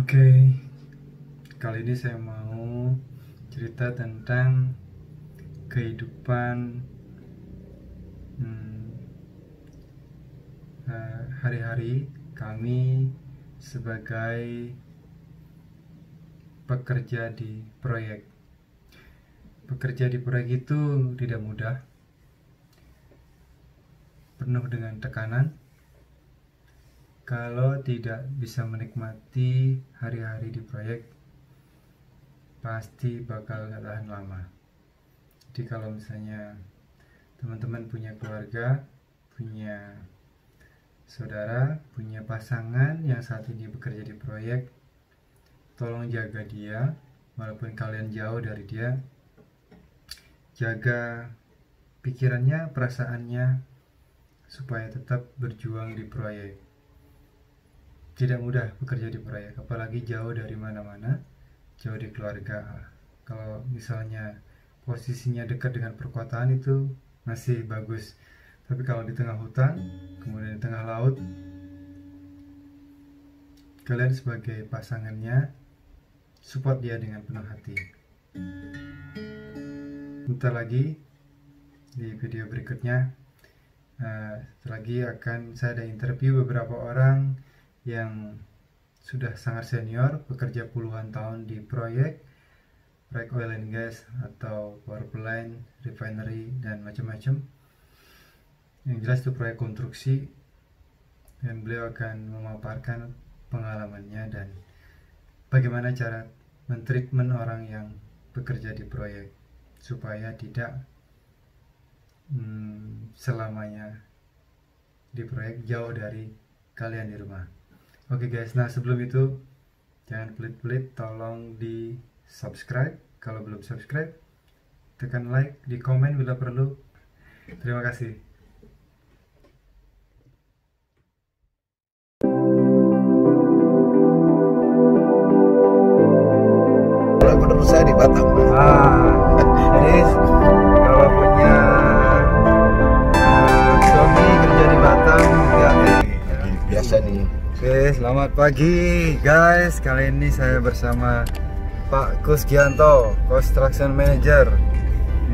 Oke, kali ini saya mau cerita tentang kehidupan hari-hari kami sebagai pekerja di proyek. Bekerja di proyek itu tidak mudah, penuh dengan tekanan. Kalau tidak bisa menikmati hari-hari di proyek, pasti bakal gak tahan lama. Jadi kalau misalnya teman-teman punya keluarga, punya saudara, punya pasangan yang saat ini bekerja di proyek, tolong jaga dia, walaupun kalian jauh dari dia. Jaga pikirannya, perasaannya, supaya tetap berjuang di proyek. Tidak mudah bekerja di proyek, apalagi jauh dari mana-mana, jauh di keluarga. Kalau misalnya posisinya dekat dengan perkotaan itu masih bagus, tapi kalau di tengah hutan, kemudian di tengah laut, kalian sebagai pasangannya support dia dengan penuh hati. Bentar lagi di video berikutnya, lagi akan saya ada interview beberapa orang yang sudah sangat senior, bekerja puluhan tahun di proyek oil and gas atau power plant, refinery, dan macam-macam. Yang jelas itu proyek konstruksi, dan beliau akan memaparkan pengalamannya dan bagaimana cara mentreatment orang yang bekerja di proyek supaya tidak selamanya di proyek, jauh dari kalian di rumah. Oke guys, nah sebelum itu jangan pelit-pelit, tolong di subscribe kalau belum subscribe, tekan like, di komen bila perlu. Terima kasih. Menurut saya di Batam. Jadi kalau punya suami kerja di Batam, ya Biasa nih. Oke, selamat pagi guys. Kali ini saya bersama Pak Kusgianto, Construction Manager.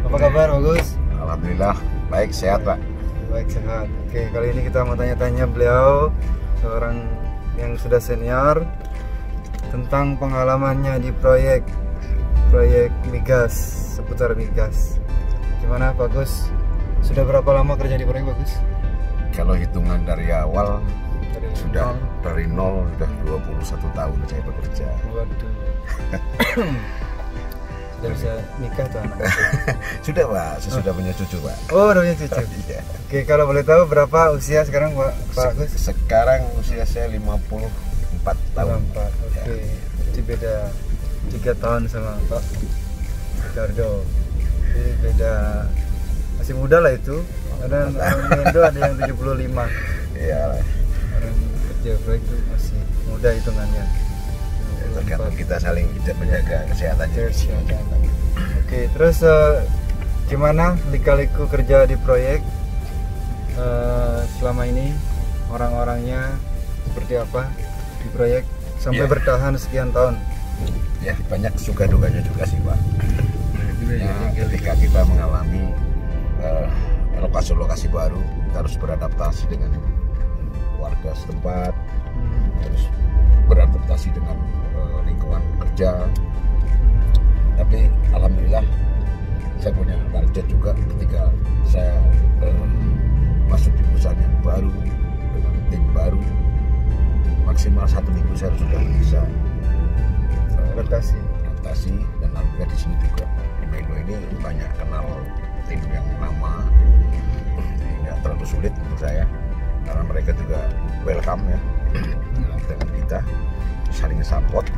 Apa kabar Pak Gus? Alhamdulillah, baik, sehat Pak. Baik, sehat. Oke, kali ini kita mau tanya-tanya beliau, seorang yang sudah senior, tentang pengalamannya di proyek migas, seputar migas. Gimana Pak Gus? Sudah berapa lama kerja di proyek Pak Gus? Kalau hitungan dari awal sudah nol. dari nol sudah 21 tahun saya bekerja. Waduh. Sudah bisa nikah tuh anak? Sudah Pak, saya sudah punya cucu Pak. Oh, udah punya cucu. Iya. Oke, kalau boleh tahu berapa usia sekarang Pak Gus? Sekarang usia saya 54 tahun. 54. Oke. Jadi beda 3 tahun sama Pak Ricardo. Jadi beda, masih muda lah itu. Karena orang Indo ada yang 75. Iya. Orang kerja proyek itu masih muda hitungannya. Tergantung kita saling menjaga kesehatannya. Oke, terus gimana lika-liku kerja di proyek selama ini? Orang-orangnya seperti apa di proyek sampai bertahan sekian tahun? Ya, banyak suka dukanya juga sih Pak. Ya, ketika kita mengalami lokasi-lokasi baru, kita harus beradaptasi dengan warga setempat, terus beradaptasi dengan lingkungan kerja. Tapi alhamdulillah saya punya target juga ketika saya masuk di perusahaan yang baru dengan tim baru, maksimal 1 minggu saya sudah bisa adaptasi. Dan alhamdulillah di sini juga di Melo ini banyak kenal tim yang lama, jadi nggak terlalu sulit untuk saya karena mereka juga welcome ya dengan kita, saling support.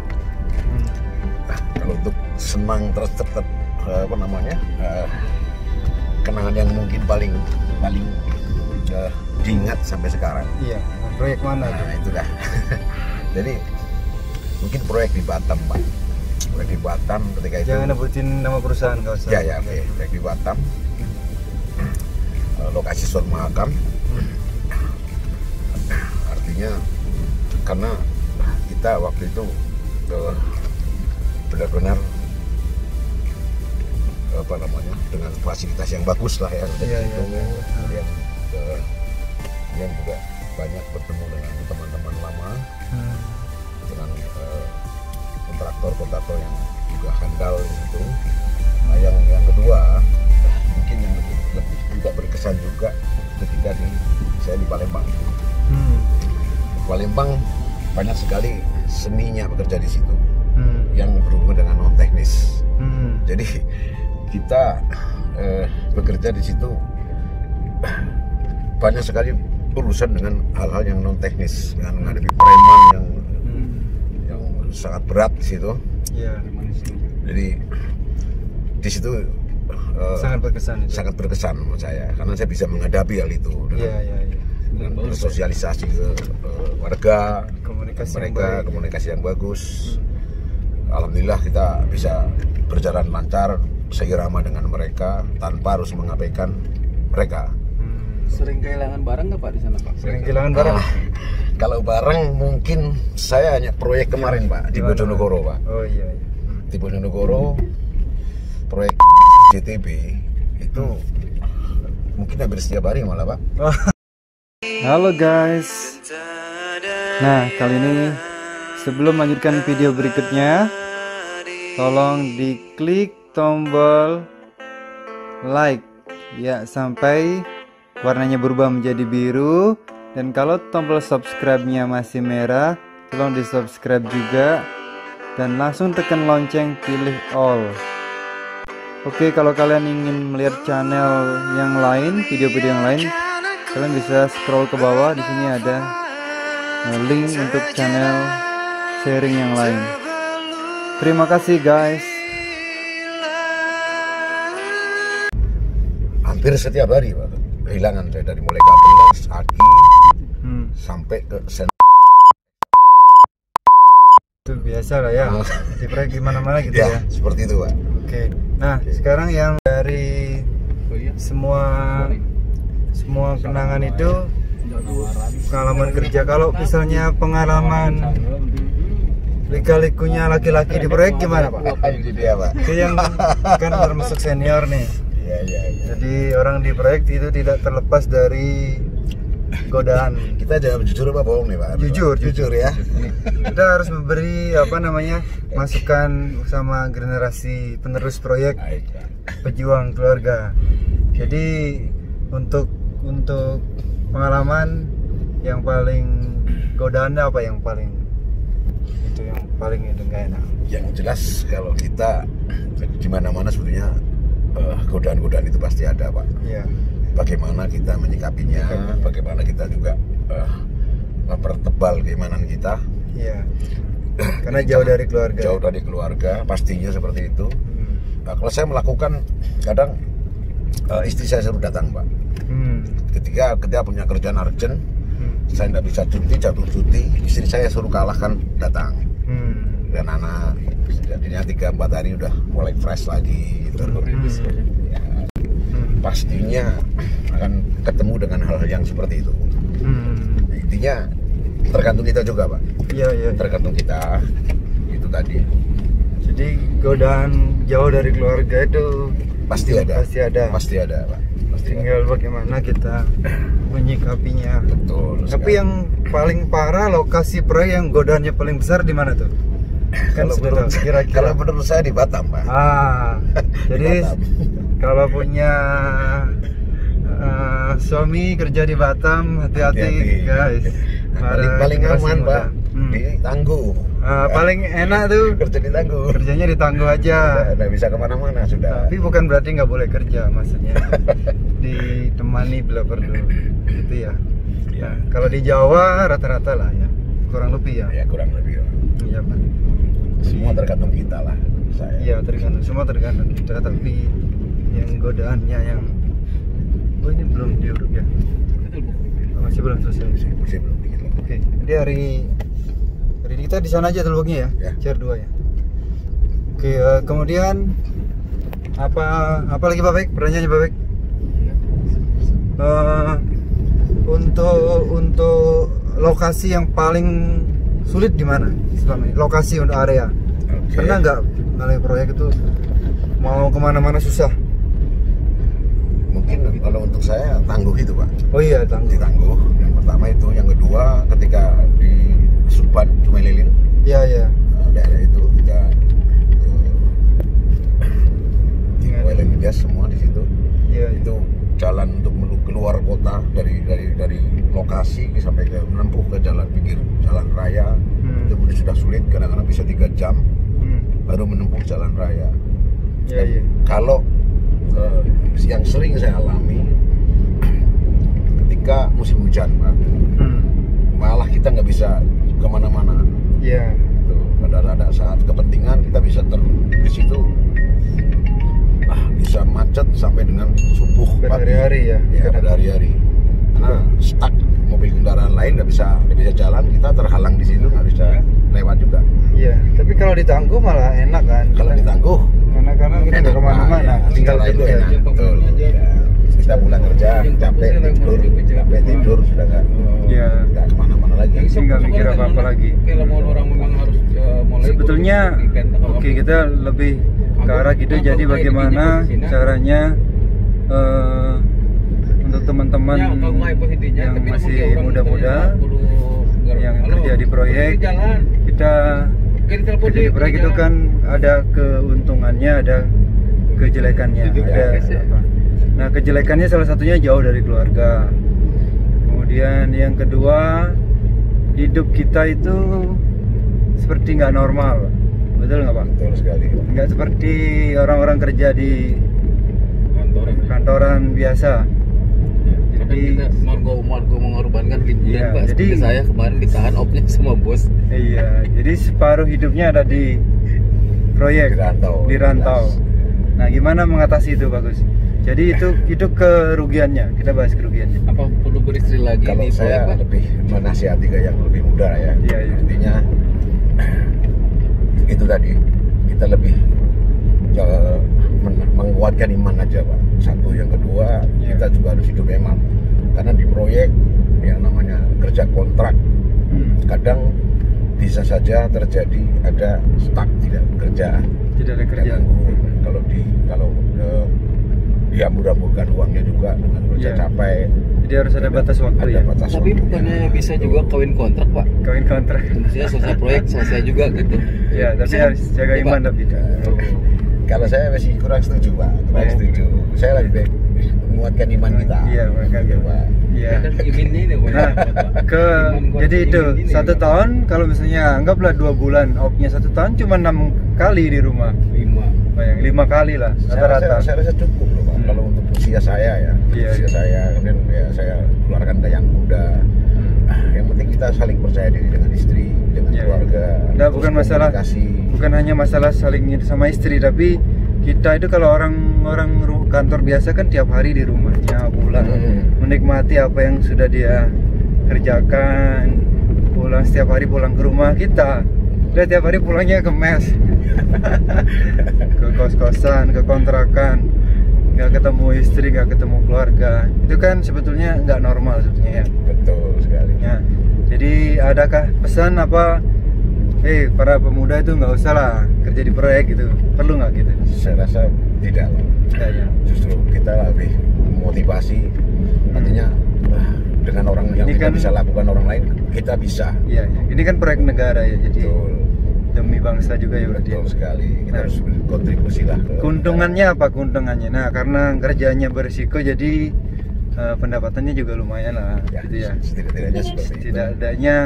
Nah, kalau untuk senang terus tetap kenangan yang mungkin paling diingat sampai sekarang. Iya, proyek mana? Nah, itu dah. Jadi mungkin proyek di Batam Pak. Proyek di Batam ketika itu. Jangan nebutin nama perusahaan nggak usah. Ya, oke. Proyek di Batam. Lokasi Sun Mahakam. Artinya karena kita waktu itu benar-benar apa namanya, dengan fasilitas yang bagus lah ya. Kemudian juga banyak bertemu dengan teman-teman lama, dengan kontraktor yang juga handal gitu. Nah, yang kedua mungkin yang lebih juga berkesan juga ketika saya di Palembang. Palembang banyak sekali seninya bekerja di situ, yang berhubungan dengan non teknis. Jadi kita bekerja di situ banyak sekali urusan dengan hal-hal yang non teknis, dengan menghadapi preman yang sangat berat di situ. Jadi di situ sangat berkesan menurut saya, karena saya bisa menghadapi hal itu dengan bersosialisasi ke warga, komunikasi yang bagus. Alhamdulillah kita bisa berjalan lancar, seirama dengan mereka tanpa harus mengabaikan mereka. Sering kehilangan barang nggak Pak di sana Pak? Sering kehilangan barang? Kalau barang mungkin saya hanya proyek kemarin Pak di Bojonegoro Pak. Oh iya. Di Bojonegoro proyek JTB itu mungkin hampir setiap hari malah Pak. Halo guys. Nah, kali ini sebelum melanjutkan video berikutnya, tolong diklik tombol like ya sampai warnanya berubah menjadi biru, dan kalau tombol subscribe-nya masih merah, tolong di subscribe juga dan langsung tekan lonceng, pilih all. Oke, kalau kalian ingin melihat channel yang lain, video-video yang lain, kalian bisa scroll ke bawah. Di sini ada link untuk channel sharing yang lain. Terima kasih guys. Hampir setiap hari Pak, kehilangan saya dari mulai kabelas, aki sampai ke itu biasa lah ya, di proyek di mana-mana gitu ya. Seperti itu Pak. Oke. Nah, sekarang yang dari semua kenangan itu pengalaman kerja. Kalau misalnya pengalaman lika-likunya laki-laki di proyek gimana Pak? Ini dia Pak. Itu yang kan termasuk senior nih. Jadi orang di proyek itu tidak terlepas dari godaan. Kita jangan jujur apa bohong nih Pak. Jujur ya. Kita harus memberi masukan sama generasi penerus proyek, pejuang keluarga. Jadi untuk pengalaman yang paling godaan apa, yang paling itu nggak enak? Yang jelas kalau kita di mana-mana sebetulnya godaan-godaan itu pasti ada Pak. Iya. Bagaimana kita menyikapinya, bagaimana kita juga mempertebal keimanan kita. Iya. Karena jauh dari keluarga. Jauh dari keluarga, pastinya seperti itu. Nah, kalau saya melakukan, kadang istri saya suruh datang Pak. Ketika punya kerjaan urgent, saya tidak bisa jatuh cuti, istri saya suruh kalahkan datang. Dan anak jadinya 3-4 hari udah mulai fresh lagi gitu. Pastinya akan ketemu dengan hal-hal yang seperti itu. Intinya tergantung kita juga Pak. Iya. Tergantung kita, itu tadi. Jadi godaan jauh dari keluarga itu pasti ada Pak. Tinggal bagaimana kita menyikapinya. Betul. Tapi yang paling parah, lokasi proyek yang godaannya paling besar di mana tuh? Kan kalau menurut saya di Batam Pak. Jadi kalau punya suami kerja di Batam, hati-hati guys. Paling aman Pak, di Tangguh. Paling enak tuh kerjanya di Tangguh aja. Nggak bisa kemana-mana sudah. Tapi bukan berarti nggak boleh kerja, maksudnya ditemani bila perlu gitu ya. Nah, kalau di Jawa rata-rata lah ya, kurang lebih ya. Ya kurang lebih. Iya Pak. Semua tergantung kita lah. Iya semua tergantung kita, tapi yang godaannya yang ini belum diurut ya. Masih belum selesai. Masih belum dikit lagi. Oke. Jadi hari ini kita di sana aja teluknya ya. Chair 2 ya. Oke, kemudian apa lagi Pak Bek? Pertanyaannya Pak Bek? Untuk lokasi yang paling sulit di mana selama ini? Lokasi untuk area. Oke. Pernah nggak ngalamin proyek itu mau kemana-mana susah? Mungkin kalau untuk saya tangguh itu Pak, Oh iya, tangguh. ditangguh. Yang pertama itu, yang kedua ketika di Suban, Cumelilin, Iya, iya. daerah itu kita di oil and gas semua di situ. Iya, Itu jalan untuk keluar kota dari lokasi sampai ke menempuh ke jalan pinggir jalan raya. Itu pun sudah sulit, kadang-kadang bisa 3 jam baru menempuh jalan raya. Iya, iya. Kalau yang sering saya alami ketika musim hujan Pak, malah kita nggak bisa kemana-mana. Iya. Tuh, ada saat kepentingan kita bisa di situ bisa macet sampai dengan subuh pagi. Berhari-hari ya. Ya, berhari-hari. Karena stuck, mobil kendaraan lain nggak bisa jalan, kita terhalang di situ, nggak bisa lewat juga. Iya, tapi kalau ditangguh malah enak kan? Kalau ditangguh, Karena kita enak, nggak kemana-mana, Pak. Ya, tinggal setelah itu duduk enak. aja. Betul. Ya, kita pulang kerja, capek tidur, sudah Iya. nggak kemana-mana lagi. Nggak mikir apa-apa lagi. Kalau mau orang memang harus mulai Sebetulnya oke, kita lebih ke arah gitu. Jadi bagaimana caranya untuk teman-teman yang masih muda-muda yang kerja di proyek, kita kerja di proyek itu kan ada keuntungannya, ada kejelekannya, ada apa. Nah, kejelekannya salah satunya jauh dari keluarga. Kemudian yang kedua, hidup kita itu seperti nggak normal, betul nggak Pak? Betul sekali. Nggak seperti orang-orang kerja di kantoran biasa. Jadi kita margo mengorbankan liburan Iya, Pak. jadi- Seperti saya kemarin ditahan opnya sama bos. iya, jadi separuh hidupnya ada di proyek, Di rantau. Nah, gimana mengatasi itu, Bagus? Jadi itu kerugiannya. Kita bahas kerugiannya. Apa perlu beristri lagi Kalau di saya proyek Pak? lebih menasihati ke yang lebih muda ya. Iya, iya. Intinya itu tadi, kita lebih menguatkan iman aja Pak. Satu, yang kedua Iya. kita juga harus hidup hemat. Karena di proyek yang namanya kerja kontrak, kadang bisa saja terjadi ada stuck, tidak bekerja. Tidak ada kerjaan. Kalau dihambur-hamburkan uangnya juga dengan kerja Iya. capek. Jadi harus ada batas waktu Ada ya. batas Tapi waktunya. bukannya bisa juga kawin kontrak Pak? Kawin kontrak. Maksudnya selesai proyek selesai juga gitu. Ya, tapi Bisa, harus jaga Pak. iman tapi. Kalau saya masih kurang setuju Pak, kurang Oh. setuju. Saya lebih baik menguatkan iman kita. Iya, menguatkan Gitu, iman. Pak. Iya. Kan iminnya ini Pak. Nah, jadi itu Imin ini, 1 Pak. tahun, kalau misalnya anggaplah 2 bulan, opnya 1 tahun cuma 6 kali di rumah. 5. Bayang 5 kali lah rata-rata. Saya rasa cukup loh Pak. Kalau untuk usia saya ya, Iya, usia iya. saya kemudian ya saya keluarkan ke yang muda. Yang penting kita saling percaya diri dengan istri, dengan Iya. keluarga. Nah, terus bukan masalah, komunikasi. bukan hanya masalah saling sama istri, tapi kita itu kalau orang kantor biasa kan tiap hari di rumahnya, pulang menikmati apa yang sudah dia kerjakan, pulang setiap hari pulang ke rumah kita. Dia tiap hari pulangnya ke mes, ke kos-kosan, ke kontrakan, nggak ketemu istri, nggak ketemu keluarga. Itu kan sebetulnya nggak normal sebetulnya ya. Betul sekali. Ya, jadi adakah pesan apa? Para pemuda itu nggak usah lah kerja di proyek gitu. Perlu nggak gitu? Saya rasa tidak loh. Ya, ya. Justru kita lebih motivasi. Artinya dengan orang yang Ini kita kan- bisa lakukan orang lain, kita bisa. Iya, ya. Ini kan proyek negara ya, jadi Betul. demi bangsa juga ya berarti. Betul sekali. Kita Nah. harus berkontribusi lah. Keuntungannya apa keuntungannya? Nah, karena kerjanya berisiko, jadi pendapatannya juga lumayan lah, Ya, gitu ya. setidaknya seperti itu. Setidaknya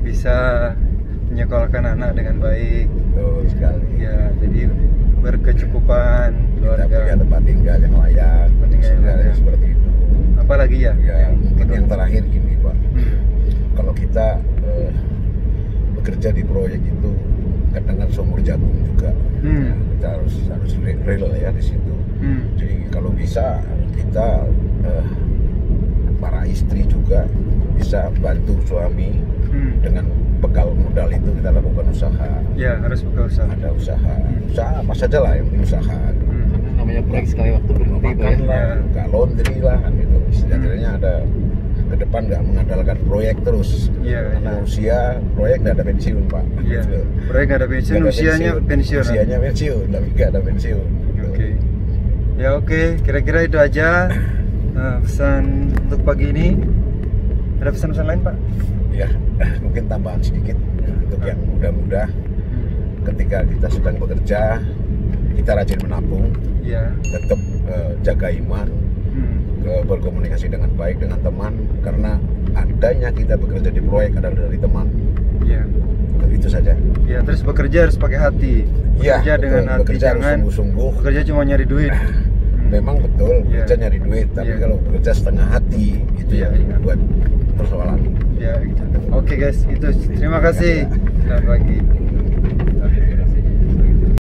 bisa menyekolahkan anak dengan baik. Betul sekali. Ya, jadi berkecukupan Kita punya keluarga. tempat tinggal yang layak. Tempat tinggal yang Setidaknya layak. seperti itu. Apalagi ya? Ya, mungkin yang terakhir gini Pak. Hmm. Kalau kita bekerja di proyek itu kadang kan seumur jagung juga. Hmm. Ya, kita harus real ya di situ. Jadi kalau bisa kita para istri juga bisa bantu suami dengan bekal modal itu kita lakukan usaha. Ya, harus buka usaha. Ada usaha apa saja lah yang penting usaha. Karena namanya proyek sekali waktu berhenti Pak. Makan lah, Ya. buka laundry lah kan gitu. Setidaknya ada ke depan nggak mengandalkan proyek terus. Iya, Karena iya. usia proyek nggak ada pensiun Pak. Iya. Gitu. Proyek nggak ada pensiun, Nggak ada usianya pensiun. Usianya pensiun, tapi nggak ada pensiun. Gitu. Oke. Ya oke, kira-kira itu aja pesan untuk pagi ini. Ada pesan-pesan lain Pak? Ya, mungkin tambahan sedikit untuk yang muda-muda. Ketika kita sedang bekerja, kita rajin menabung, Iya. tetap jaga iman, berkomunikasi dengan baik dengan teman, karena adanya kita bekerja di proyek adalah dari teman. Iya. Itu saja. Ya, terus bekerja harus pakai hati. Iya, Bekerja dengan betul. hati, Bekerja harus jangan sungguh-sungguh. bekerja cuma nyari duit. Memang betul Iya. bekerja nyari duit, tapi Iya. kalau bekerja setengah hati itu Iya, yang iya. buat persoalan. Ya, gitu. Oke guys, itu. Terima kasih. Selamat pagi.